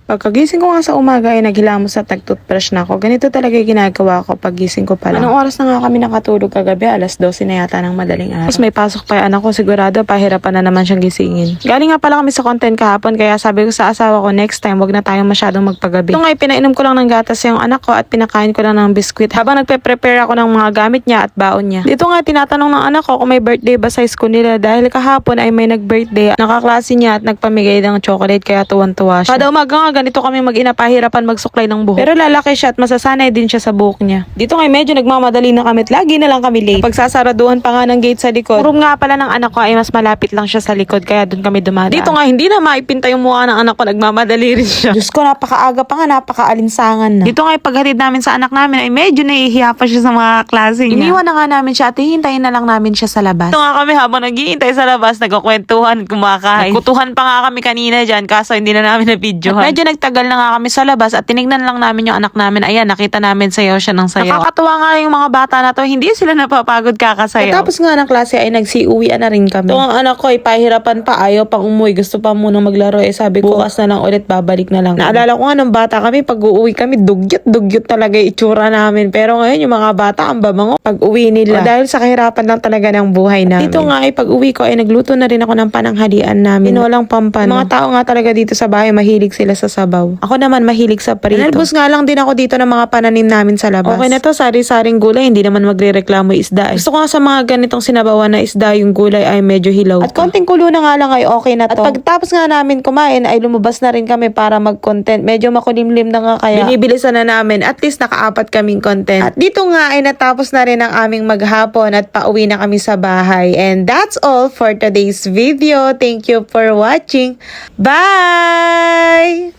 Pagkagising ko nga sa umaga ay naghilamos sa tag-toothbrush na ako. Ganito talaga yung ginagawa ko pag gising ko pa lang. Anong oras na nga kami nakatulog kagabi? Alas 12 na yata ng madaling araw. Tapos may pasok pa yung anak ko, sigurado pahirapan na naman siyang gisingin. Galing nga pala kami sa content kahapon, kaya sabi ko sa asawa ko, next time wag na tayong masyadong magpagabi. Ito nga ay pinainom ko lang ng gatas yung anak ko at pinakain ko lang ng biskwit habang nagpe-prepare ako ng mga gamit niya at baon niya. Dito nga tinatanong ng anak ko kung may birthday ba sa school nila dahil kahapon ay may nag-birthday, nakaklase niya at nagpamigay ng chocolate kaya tuwan-tuwa siya. Kada umaga nga ganito kami mag-inapahirapan magsuklay ng buhok. Pero lalaki siya at masasanay din siya sa buhok niya. Dito nga medyo nagmamadali na kami at lagi na lang kami late. Pagsasaraduhan pa nga ng gate sa likod. Room nga pala ng anak ko ay mas malapit lang siya sa likod kaya doon kami dumadaan. Dito nga hindi na maipinta yung mukha ng anak ko, nagmamadali rin siya. Diyos ko, napakaaga pa nga, napakaalinsangan na. Dito nga paghatid namin sa anak namin ay medyo nahihiya pa siya sa mga klase niya. Iniwan na nga namin siya at hihintayin na lang namin siya sa labas. Dito nga kami habang naghihintay sa labas, nagkukwentuhan, kumakain. Nagkutuhan pa nga kami kanina dyan kaso hindi na namin na-videohan. At medyo nagtagal na nga kami sa labas at tinignan lang namin yung anak namin. Ayan, nakita namin sayaw siya ng sayaw. Nakakatuwa nga yung mga bata na to, hindi sila napapagod kakasayaw. At tapos nga ng klase ay nagsiuwian na rin kami. Ito ang anak ko ay pahirapan pa, ayaw pang umuwi, gusto pa munang maglaro. Sabi ko, bukas na lang ulit, babalik na lang. Naalala ko nga nung bata kami, pag uuwi kami, dugyot talaga yung itsura namin. Pero ngayon yung mga bata, ang babango pag uwi nila. Dahil sa kahirapan lang talaga ng buhay namin. Dito nga ay pag uwi ko ay nagluto na rin ako ng pananghalian namin. Walang pampano. Mga tao nga talaga dito sa bahay, mahilig sila sa sabaw. Ako naman mahilig sa prito. Nalbos nga lang din ako dito ng mga pananim namin sa labas. Okay na to, sari-saring gulay, hindi naman magrereklamo yung isda. Gusto ko nga sa mga ganitong sinabawan na isda, yung gulay ay medyo hilaw. At konting kulo na nga lang ay okay na to. At pagtapos nga namin kumain ay lumabas na rin kami para mag-content. Medyo makulimlim na nga kaya binibilisan na namin. At least nakaapat kaming content. At dito nga ay natapos na rin ang aming maghapon at pauwi na kami sa bahay. And that's all for today's video. Thank you for watching. Bye!